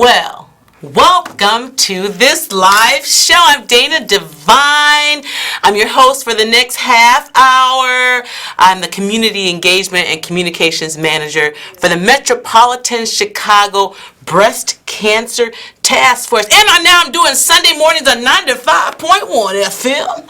Well, welcome to this live show. I'm Dana Divine. I'm your host for the next half hour. I'm the Community Engagement and Communications Manager for the Metropolitan Chicago Breast Cancer Task Force. And now I'm doing Sunday mornings on 95.1 FM.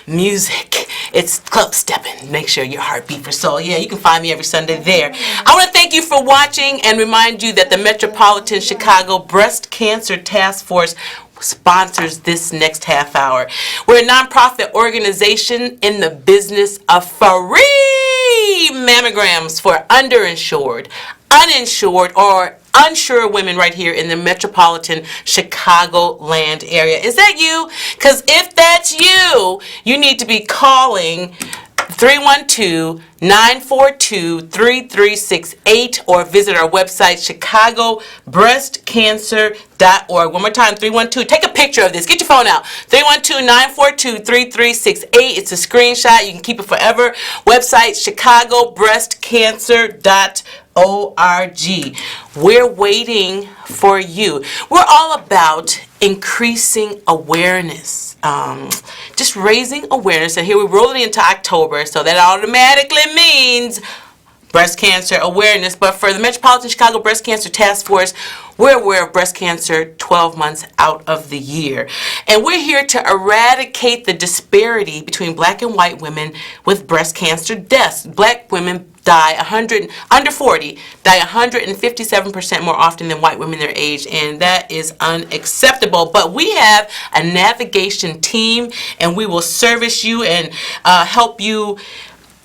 Music. It's club stepping. Make sure your heart beat for soul. Yeah, you can find me every Sunday there. I want to thank you for watching and remind you that the Metropolitan Chicago Breast Cancer Task Force sponsors this next half hour. We're a nonprofit organization in the business of free mammograms for underinsured, uninsured, or unsure women right here in the metropolitan Chicagoland area. Is that you? Because if that's you, you need to be calling 312-942-3368 or visit our website, chicagobreastcancer.org. One more time, 312. Take a picture of this. Get your phone out. 312-942-3368. It's a screenshot. You can keep it forever. Website, chicagobreastcancer.org. We're waiting for you. We're all about increasing awareness. Just raising awareness. And here we're rolling into October, so that automatically means breast cancer awareness. But for the Metropolitan Chicago Breast Cancer Task Force, we're aware of breast cancer 12 months out of the year. And we're here to eradicate the disparity between black and white women with breast cancer deaths. Black women under 40 die 157% more often than white women their age, and that is unacceptable. But we have a navigation team, and we will service you and help you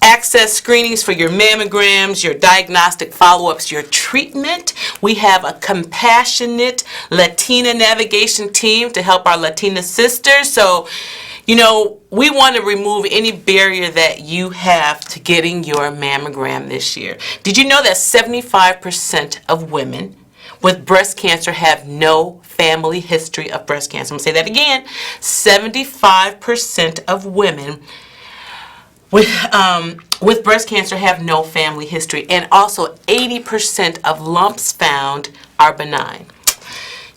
access screenings for your mammograms, your diagnostic follow-ups, your treatment. We have a compassionate Latina navigation team to help our Latina sisters. So, we want to remove any barrier that you have to getting your mammogram this year. Did you know that 75% of women with breast cancer have no family history of breast cancer? I'm going to say that again. 75% of women with breast cancer have no family history, and also 80% of lumps found are benign.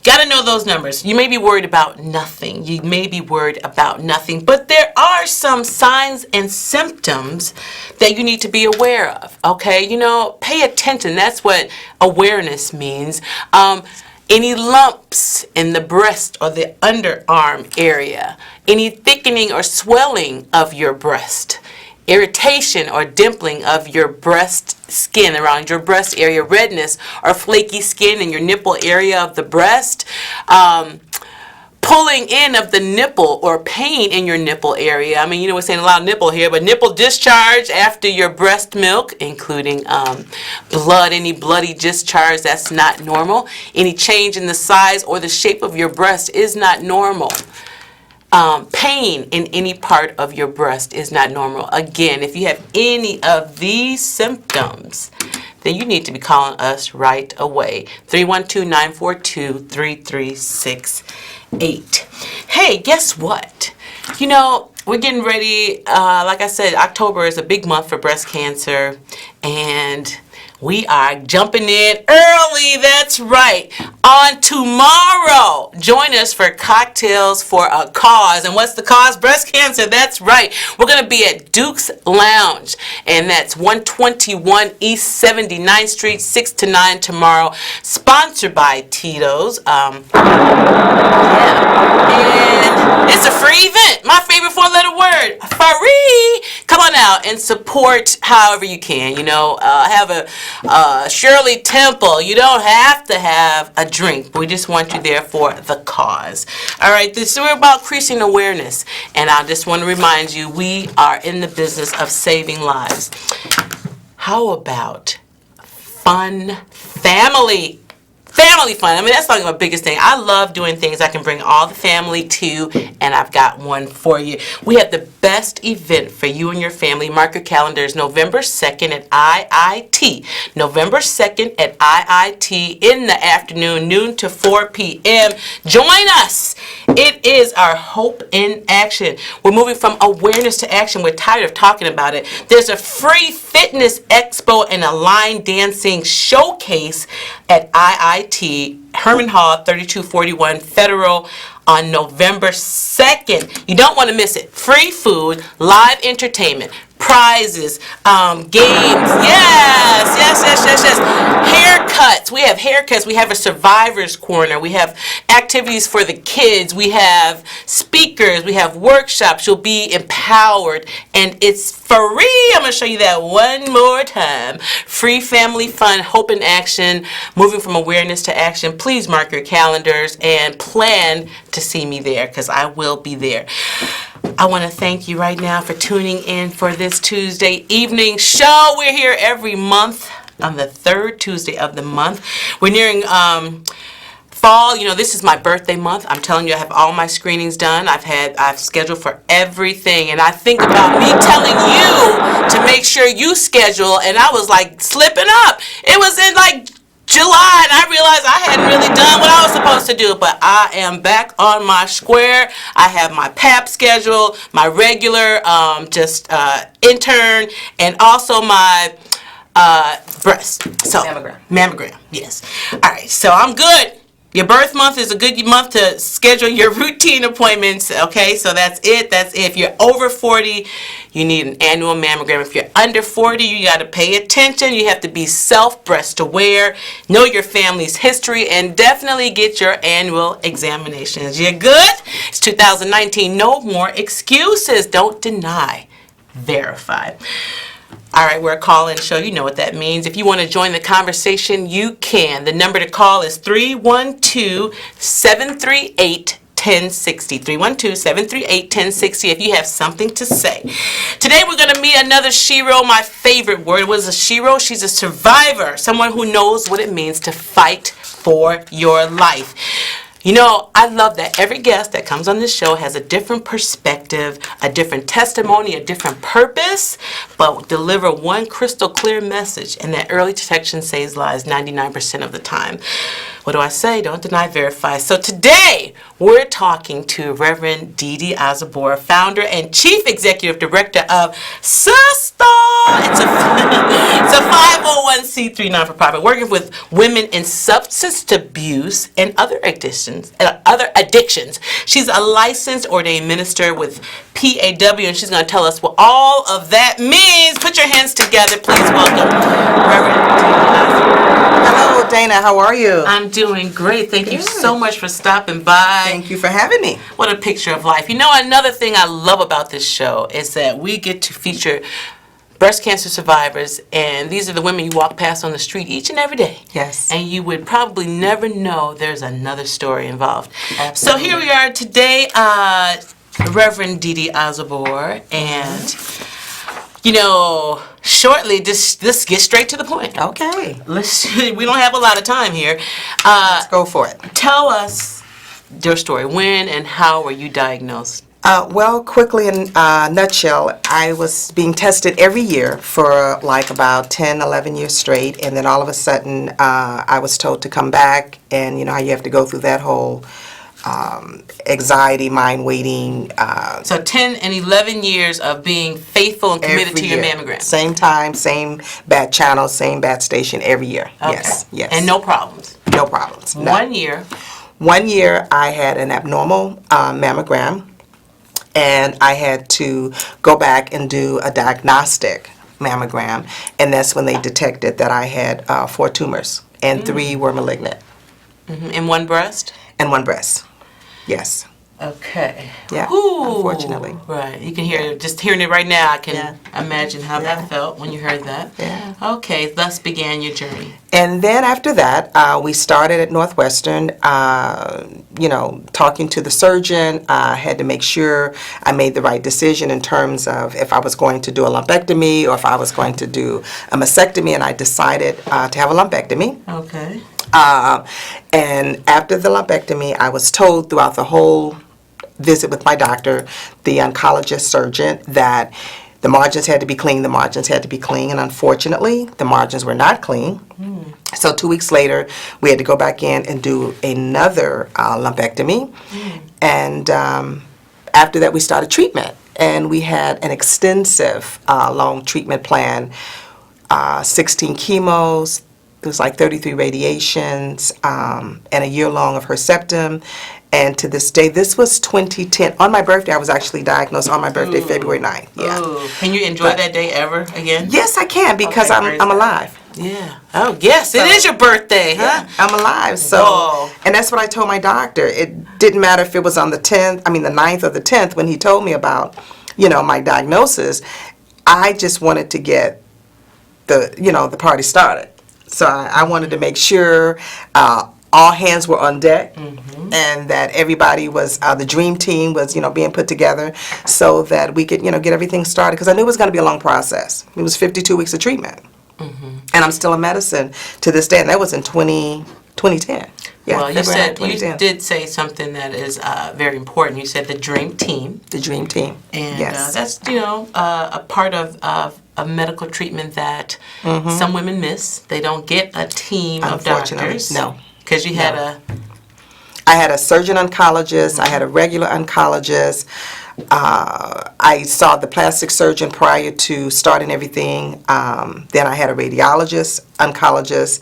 Got to know those numbers. You may be worried about nothing. But there are some signs and symptoms that you need to be aware of. Okay, pay attention. That's what awareness means. Any lumps in the breast or the underarm area, any thickening or swelling of your breast, irritation or dimpling of your breast skin around your breast area, redness or flaky skin in your nipple area of the breast, pulling in of the nipple or pain in your nipple area. I mean, we're saying a lot of nipple here, but nipple discharge after your breast milk, including blood, any bloody discharge, that's not normal. Any change in the size or the shape of your breast is not normal. Pain in any part of your breast is not normal. Again, if you have any of these symptoms, then you need to be calling us right away. 312-942-3368. Hey, guess what? We're getting ready. Like I said, October is a big month for breast cancer, and we are jumping in early, that's right. On tomorrow, join us for Cocktails for a Cause. And what's the cause? Breast cancer, that's right. We're going to be at Duke's Lounge, and that's 121 East 79th Street, 6 to 9 tomorrow. Sponsored by Tito's. And it's a free event. My favorite four-letter word, free. Come on out and support however you can. Have a Shirley Temple. You don't have to have a drink. We just want you there for the cause. All right, this we're about increasing awareness, and I just want to remind you, we are in the business of saving lives. How about fun family? Family fun. That's like my biggest thing. I love doing things I can bring all the family to, and I've got one for you. We have the best event for you and your family. Mark your calendars, November 2nd at IIT. November 2nd at IIT in the afternoon, noon to 4 p.m. Join us It is our hope in action. We're moving from awareness to action. We're tired of talking about it. There's a free fitness expo and a line dancing showcase at IIT Herman Hall, 3241 Federal on November 2nd. You don't want to miss it. Free food, live entertainment, prizes, games. Yes. Haircuts. We have haircuts. We have a survivor's corner. We have activities for the kids. We have speakers. We have workshops. You'll be empowered, and it's free. I'm going to show you that one more time. Free family fun, hope in action, moving from awareness to action. Please mark your calendars and plan to see me there, because I will be there. I want to thank you right now for tuning in for this Tuesday evening show. We're here every month on the third Tuesday of the month. We're nearing fall. You know, this is my birthday month. I'm telling you, I have all my screenings done. I've scheduled for everything, and I think about me telling you to make sure you schedule, and I was like slipping up. It was in like July, and I realized I hadn't really done what I was supposed to do, but I am back on my square. I have my PAP schedule, my regular intern, and also my breast. So mammogram, yes. All right, so I'm good. Your birth month is a good month to schedule your routine appointments, okay? So that's it. If you're over 40, you need an annual mammogram. If you're under 40, you got to pay attention. You have to be self-breast aware, know your family's history, and definitely get your annual examinations. You good? It's 2019. No more excuses. Don't deny. Verify. All right, we're a call-in show. You know what that means. If you want to join the conversation, you can. The number to call is 312-738-1060. 312-738-1060 if you have something to say. Today we're going to meet another shero. My favorite word was a shero. She's a survivor, someone who knows what it means to fight for your life. You know, I love that every guest that comes on this show has a different perspective, a different testimony, a different purpose, but deliver one crystal clear message, and that early detection saves lives 99% of the time. What do I say? Don't deny, verify. So today, we're talking to Reverend Dee Dee Osobor, founder and chief executive director of Sister. It's a 501c3 non-for-profit working with women in substance abuse and other addictions. She's a licensed ordained minister with PAW, and she's going to tell us what all of that means. Put your hands together. Please welcome Reverend Dee Dee Osobor. Hello, Dana. How are you? I'm doing great. Thank you so much for stopping by. Thank you for having me. What a picture of life. You know, another thing I love about this show is that we get to feature breast cancer survivors, and these are the women you walk past on the street each and every day. Yes. And you would probably never know there's another story involved. Absolutely. So here we are today, Reverend Dee Dee Osobor, and you know, shortly, just get straight to the point. Okay. We don't have a lot of time here. Let's go for it. Tell us your story. When and how were you diagnosed? Well, quickly in a nutshell, I was being tested every year for like about 10, 11 years straight, and then all of a sudden I was told to come back, and you know how you have to go through that whole anxiety, mind waiting. So 10 and 11 years of being faithful and committed to your mammogram. Same time, same bad channel, same bad station every year. Okay. Yes. And no problems. No problems. No. 1 year. 1 year I had an abnormal mammogram, and I had to go back and do a diagnostic mammogram, and that's when they detected that I had 4 tumors, and 3 were malignant. In one breast? And 1 breast. Yes. Okay. Yeah. Ooh. Unfortunately. Right. You can hear, just hearing it right now, I can imagine how that felt when you heard that. Yeah. Okay. Thus began your journey. And then after that, we started at Northwestern, you know, talking to the surgeon. I had to make sure I made the right decision in terms of if I was going to do a lumpectomy or if I was going to do a mastectomy, and I decided to have a lumpectomy. Okay. And after the lumpectomy, I was told throughout the whole visit with my doctor, the oncologist surgeon, that The margins had to be clean. The margins had to be clean. And unfortunately, the margins were not clean. So 2 weeks later, we had to go back in and do another lumpectomy. And after that, we started treatment. And we had an extensive, long treatment plan, 16 chemos. It was like 33 radiations, and a year long of Herceptin. And to this day, this was 2010. On my birthday, I was actually diagnosed on my birthday, February 9th. Yeah. Ooh. Can you enjoy that day ever again? Yes, I can, because Okay, I'm alive. Yeah. Oh, yes, it is your birthday, huh? I'm alive. So, Whoa. and that's what I told my doctor. It didn't matter if it was on the 9th or the 10th when he told me about, my diagnosis. I just wanted to get the party started. So I wanted to make sure all hands were on deck, and that everybody was, the dream team was, being put together so that we could, get everything started. Because I knew it was going to be a long process. It was 52 weeks of treatment. And I'm still in medicine to this day, and that was in 2010. Yeah, Well, you February said 2010. you did say something that is very important. You said the dream team, The dream team. and Yes. that's a part of a medical treatment that some women miss. They don't get a team of Unfortunately, doctors. no. Because you had I had a surgeon oncologist. I had a regular oncologist. I saw the plastic surgeon prior to starting everything. Then I had a radiologist, oncologist.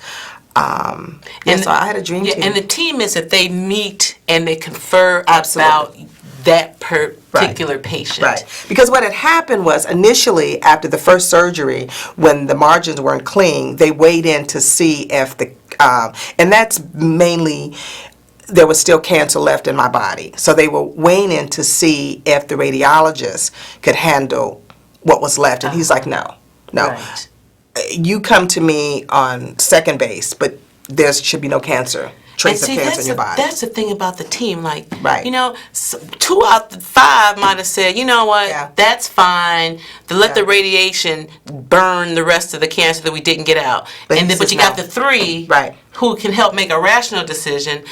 So I had a dream team. And the team is that they meet and they confer Absolutely. about that particular patient. Right. Because what had happened was initially after the first surgery, when the margins weren't clean, they weighed in to see if and that's mainly, there was still cancer left in my body. So they were weighing in to see if the radiologist could handle what was left. And he's like, no. Right. You come to me on second base, but there should be no cancer. Trace of cancer in your body. That's the thing about the team. Like, Right. 2 out of 5 might have said, you know what, Yeah. that's fine. To let Yeah. the radiation burn the rest of the cancer that we didn't get out. But he But says you got no. the 3 Right. who can help make a rational decision.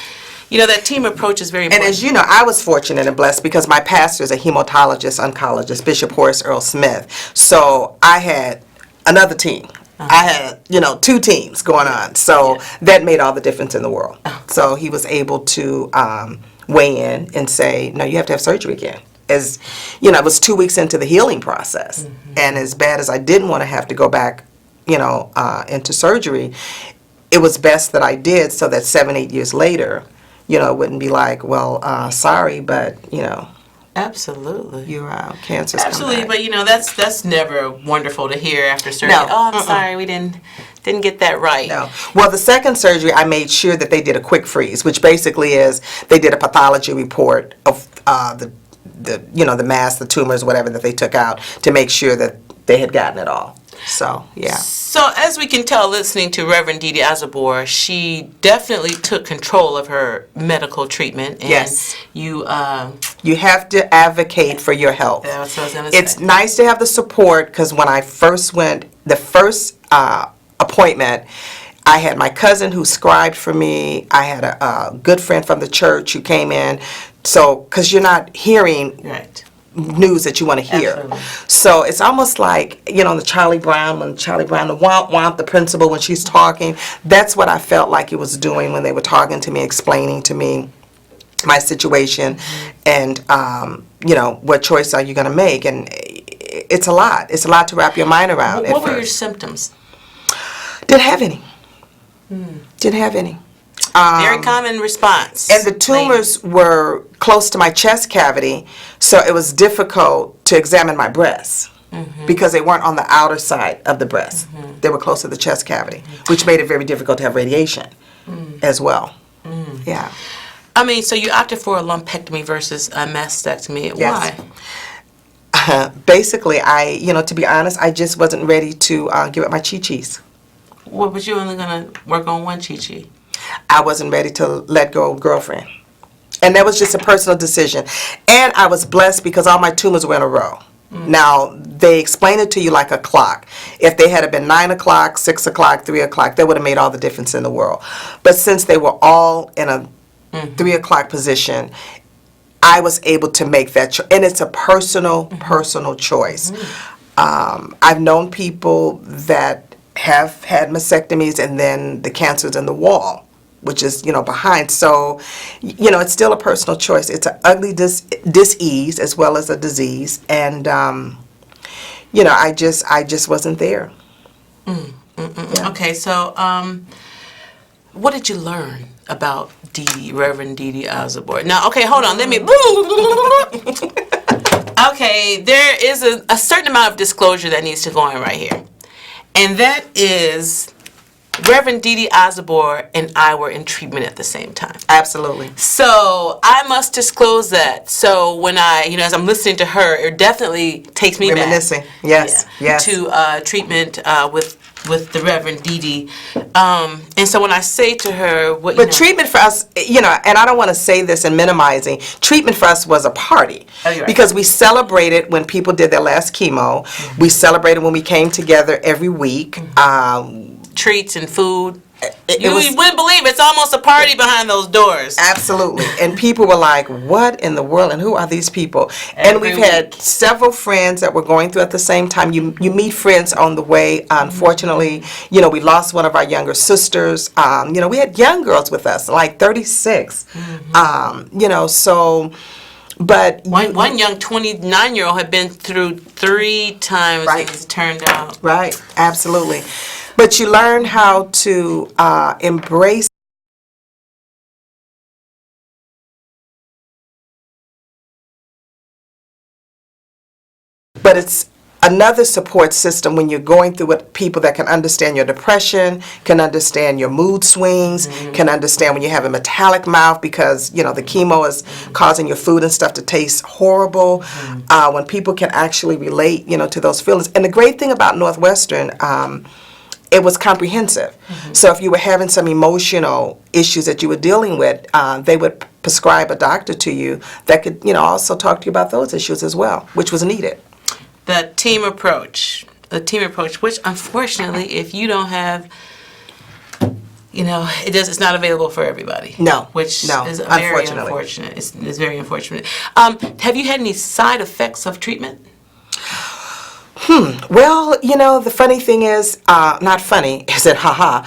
That team approach is very And important. as you know, I was fortunate and blessed because my pastor is a hematologist, oncologist, Bishop Horace Earl Smith. So I had another team. I had, 2 teams going on. So that made all the difference in the world. So he was able to weigh in and say, no, you have to have surgery again. As, it was 2 weeks into the healing process. And as bad as I didn't want to have to go back, into surgery, it was best that I did so that 7-8 years later, it wouldn't be like, well, sorry, but, Absolutely. your cancer's come Absolutely, back. but that's never wonderful to hear after surgery. No. Oh, I'm sorry, we didn't get that right. No. Well, the second surgery, I made sure that they did a quick freeze, which basically is they did a pathology report of the mass, the tumors, whatever that they took out to make sure that they had gotten it all. So, yeah. So as we can tell, listening to Reverend Dee Dee Osobor, she definitely took control of her medical treatment. And Yes. You have to advocate for your health. that's what I was going to say. It's nice to have the support because when I first went, the first appointment, I had my cousin who scribed for me. I had a good friend from the church who came in. So, because you're not hearing Right. news that you want to hear. Absolutely. So it's almost like, the Charlie Brown, the womp, the principal, when she's talking, that's what I felt like it was doing when they were talking to me, explaining to me my situation and, what choice are you going to make? And it's a lot. It's a lot to wrap your mind around at What were your first. symptoms? Didn't have any. Didn't have any. Very common response. And the tumors were close to my chest cavity, so it was difficult to examine my breasts because they weren't on the outer side of the breast. They were close to the chest cavity, which made it very difficult to have radiation as well. Yeah. So you opted for a lumpectomy versus a mastectomy. Yes. Why? Basically, to be honest, I just wasn't ready to give up my chi-chis. What was you only going to work on one chi-chi? I wasn't ready to let go of girlfriend. And that was just a personal decision. And I was blessed because all my tumors were in a row. Now, they explain it to you like a clock. If they had been 9 o'clock, 6 o'clock, 3 o'clock, that would have made all the difference in the world. But since they were all in a 3 o'clock position, I was able to make that choice. And it's a personal choice. I've known people that have had mastectomies and then the cancer's in the wall, which is, behind. So, it's still a personal choice. It's an ugly dis-ease as well as a disease. And, I just wasn't there. Yeah. Okay, so what did you learn about Reverend Dee Dee Osobor? Now, okay, hold on. Let me. Okay, there is a certain amount of disclosure that needs to go on right here, and that is Reverend Dee Dee Osobor and I were in treatment at the same time. Absolutely. So I must disclose that. So when as I'm listening to her, it definitely takes me reminiscing. back. Yes. Yes. To treatment with the Reverend Dee Dee. And so when I say to her, But treatment for us, and I don't want to say this in minimizing, treatment for us was a party. Oh, you're right. Because we celebrated when people did their last chemo. Mm-hmm. We celebrated when we came together every week. Mm-hmm. Treats and food. You wouldn't believe it's almost a party behind those doors. Absolutely. And people were like, what in the world? And who are these people? And we've had several friends that were going through at the same time. You meet friends on the way. Unfortunately, we lost one of our younger sisters. We had young girls with us, like 36. Mm-hmm. So... But one young 29-year-old had been through 3 times, right. As it turned out. Right, absolutely. But you learn how to embrace. But it's another support system when you're going through it, people that can understand your depression, can understand your mood swings, mm-hmm. can understand when you have a metallic mouth because, the chemo is mm-hmm. causing your food and stuff to taste horrible. Mm-hmm. When people can actually relate, to those feelings. And the great thing about Northwestern, it was comprehensive. Mm-hmm. So if you were having some emotional issues that you were dealing with, they would prescribe a doctor to you that could, also talk to you about those issues as well, which was needed. The team approach, which unfortunately, if you don't have, it's not available for everybody. No, which no, is very unfortunately. Unfortunate. It's very unfortunate. Have you had any side effects of treatment? Well, the funny thing is, not funny, is it haha.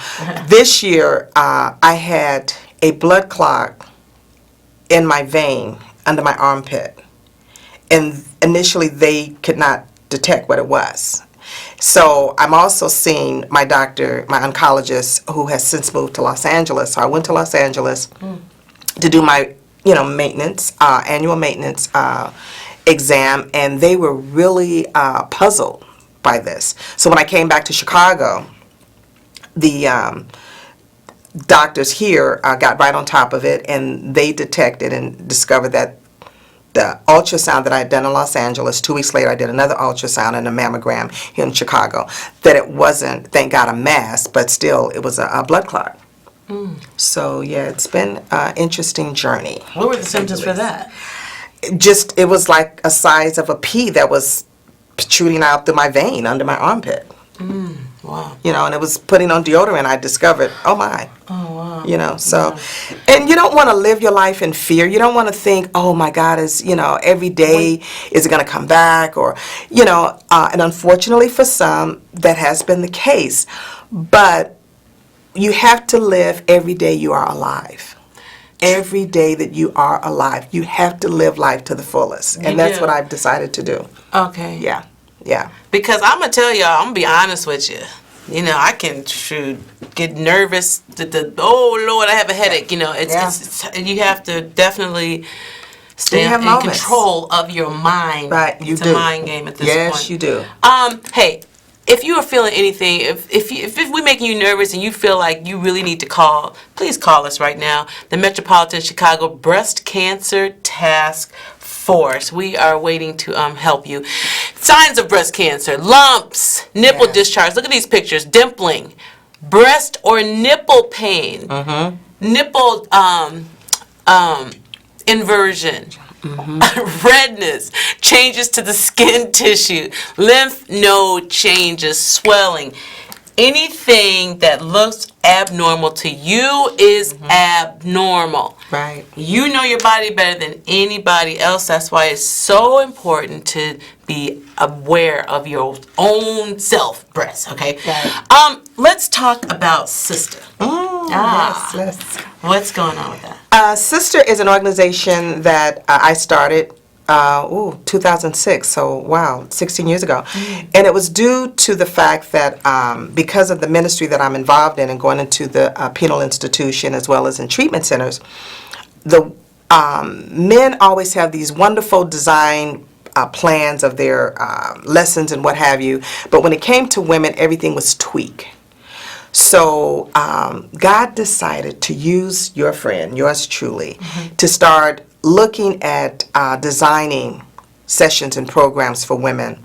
This year, I had a blood clot in my vein under my armpit. And initially, they could not detect what it was. So I'm also seeing my doctor, my oncologist, who has since moved to Los Angeles. So I went to Los Angeles to do my, maintenance, annual maintenance exam, and they were really puzzled by this. So when I came back to Chicago, the doctors here got right on top of it, and they detected and discovered that the ultrasound that I had done in Los Angeles, 2 weeks later I did another ultrasound and a mammogram here in Chicago, that it wasn't, thank God, a mass, but still it was a blood clot. So yeah, it's been an interesting journey. What were the symptoms for that? It was like a size of a pea that was protruding out through my vein under my armpit. Wow. And it was putting on deodorant, I discovered, oh my. Oh, wow. So, and you don't want to live your life in fear. You don't want to think, oh my God, every day is it going to come back? Or, and unfortunately for some, that has been the case. But you have to live every day you are alive. Every day that you are alive, you have to live life to the fullest. And that's what I've decided to do. Okay. Yeah. Because I'm going to tell y'all, I'm going to be honest with you. I can get nervous. Oh, Lord, I have a headache. It's you have to definitely stay in control of your mind. Right, you it's do. A mind game at this point. Yes, you do. Hey, if you are feeling anything, if we're making you nervous and you feel like you really need to call, please call us right now. The Metropolitan Chicago Breast Cancer Task Force. We are waiting to help you. Signs of breast cancer: lumps, nipple discharge. Look at these pictures: dimpling, breast or nipple pain, nipple inversion, redness, changes to the skin tissue, lymph node changes, swelling. Anything that looks abnormal to you is abnormal. Right. You know your body better than anybody else. That's why it's so important to be aware of your own self breasts, okay? Right. Let's talk about Sister. Yes. What's going on with that? Sister is an organization that I started 2006, so wow, 16 years ago. And it was due to the fact that because of the ministry that I'm involved in and going into the penal institution as well as in treatment centers, the men always have these wonderful design plans of their lessons and what have you, but when it came to women, everything was tweak. So God decided to use your friend, yours truly, to start looking at designing sessions and programs for women,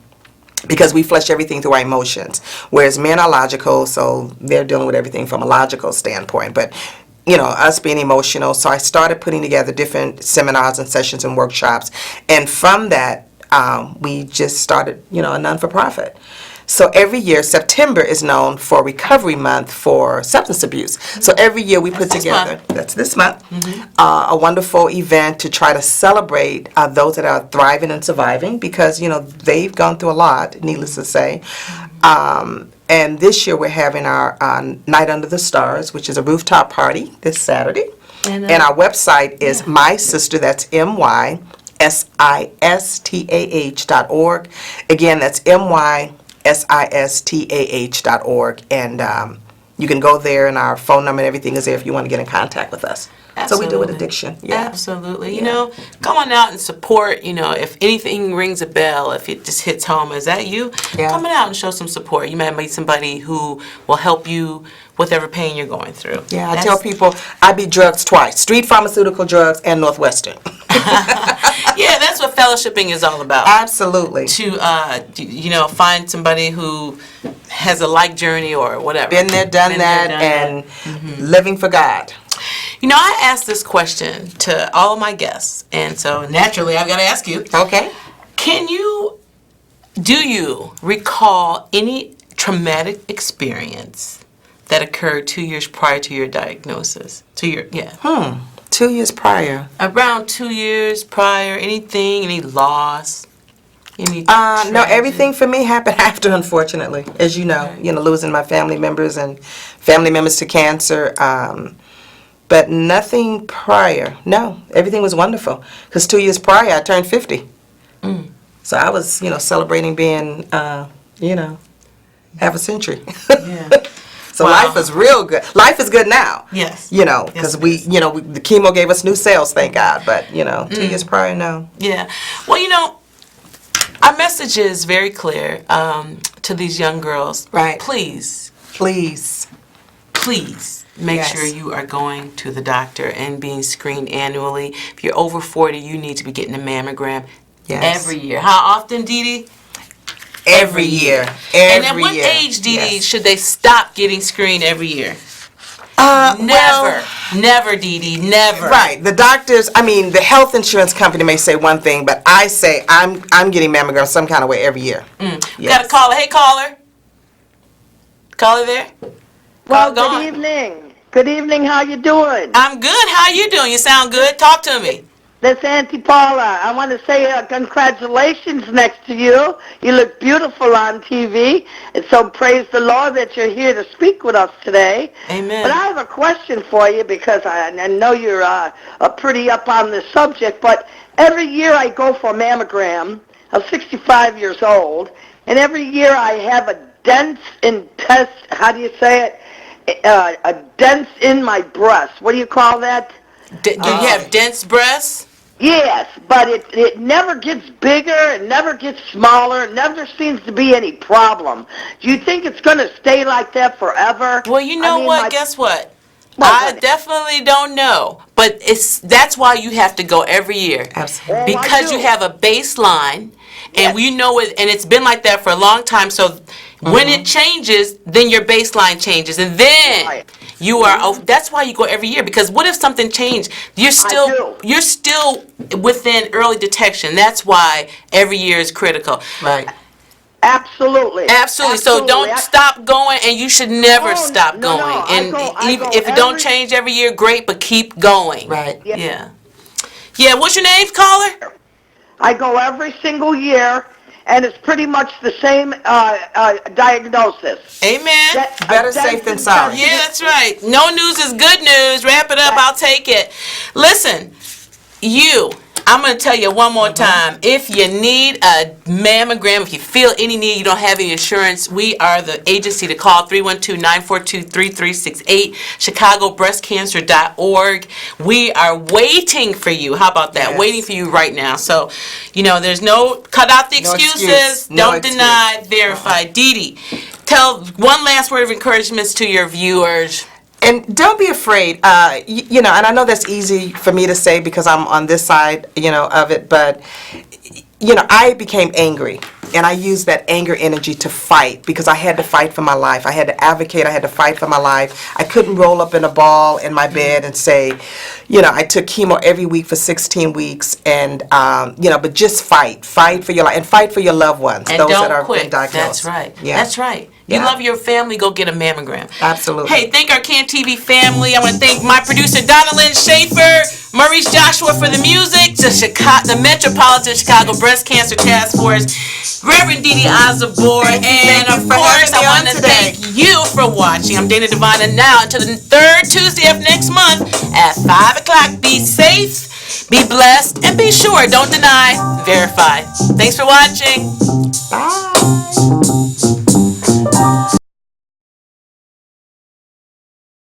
because we flesh everything through our emotions, whereas men are logical, so they're dealing with everything from a logical standpoint. But us being emotional, so I started putting together different seminars and sessions and workshops, and from that we just started a non-for-profit. So every year, September is known for Recovery Month for substance abuse. So every year we put together, that's this month, a wonderful event to try to celebrate those that are thriving and surviving, because, they've gone through a lot, needless to say. And this year we're having our Night Under the Stars, which is a rooftop party this Saturday. And our website is My Sister, that's MYSISTAH.org. Again, that's MYSISTAH.org, and you can go there, and our phone number and everything is there if you want to get in contact with us. Absolutely. So we do with addiction. Yeah. Absolutely. Come on out and support. If anything rings a bell, if it just hits home, is that you? Yeah. Coming out and show some support. You might meet somebody who will help you with whatever pain you're going through. Yeah, I tell people I beat drugs twice: street pharmaceutical drugs and Northwestern. Yeah, that's what fellowshipping is all about. Absolutely. To find somebody who has a like journey or whatever. Been there, done that, and living for God. I ask this question to all of my guests, and so naturally I've got to ask you. Okay. Do you recall any traumatic experience that occurred 2 years prior to your diagnosis? 2 years prior. Around 2 years prior, any loss? No, everything for me happened after, unfortunately. As you know, losing my family members to cancer. But nothing prior. No, everything was wonderful. Because 2 years prior, I turned 50. So I was, celebrating being, half a century. Yeah. So life is real good. Life is good now. Yes. Because the chemo gave us new cells, thank God. But, 2 years prior, no. Yeah. Well, our message is very clear to these young girls. Right. Please make sure you are going to the doctor and being screened annually. If you're over 40, you need to be getting a mammogram every year. How often, Dee Dee? Every year. And at what age, Dee Dee, should they stop getting screened every year? Never, Dee Dee, never. Right. The doctors, the health insurance company may say one thing, but I say I'm getting mammograms some kind of way every year. Got a caller. Hey, caller. Caller there? Well, good evening. Good evening. How you doing? I'm good. How you doing? You sound good. Talk to me. This is Auntie Paula. I want to say congratulations next to you. You look beautiful on TV. And so praise the Lord that you're here to speak with us today. Amen. But I have a question for you, because I know you're pretty up on this subject. But every year I go for a mammogram. I'm 65 years old. And every year I have a dent in a dent in my breast. What do you call that? Do you have dense breasts? Yes, but it never gets bigger, it never gets smaller, it never seems to be any problem. Do you think it's going to stay like that forever? Well, guess what? I definitely don't know, but that's why you have to go every year. Absolutely. Because you have a baseline, and and it's been like that for a long time, so when it changes, then your baseline changes, and then that's why you go every year, because what if something changed? You're still within early detection. That's why every year is critical. Right. Absolutely. Absolutely. So don't stop going, and you should never stop no, going. And I even go if it don't every- change every year, great, but keep going. Right. Yeah. Yeah. What's your name, caller? I go every single year, and it's pretty much the same diagnosis. Amen. Better safe than sorry. Yeah, that's right. No news is good news. Wrap it up. I'll take it. Listen, I'm going to tell you one more time. If you need a mammogram, if you feel any need, you don't have any insurance, we are the agency to call, 312-942-3368, chicagobreastcancer.org. We are waiting for you. How about that? Yes. Waiting for you right now. So, there's cut out the excuses. Don't deny, verify. Dee Dee, tell one last word of encouragement to your viewers. And don't be afraid, and I know that's easy for me to say because I'm on this side, of it, but, I became angry, and I used that anger energy to fight because I had to fight for my life. I had to advocate. I had to fight for my life. I couldn't roll up in a ball in my bed and say, I took chemo every week for 16 weeks, and, but just fight for your life, and fight for your loved ones, And those don't that are quit. been diagnosed. That's right. Yeah. That's right. You Yeah. love your family, go get a mammogram. Absolutely. Hey, thank our Can TV family. I want to thank my producer, Donna Lynn Schaefer, Maurice Joshua for the music, the Metropolitan Chicago Breast Cancer Task Force, Reverend Dee Dee Osobor, and of course, I want to thank you for watching. I'm Dana Devine, and now until the third Tuesday of next month at 5 o'clock, be safe, be blessed, and be sure, don't deny, verify. Thanks for watching. Bye.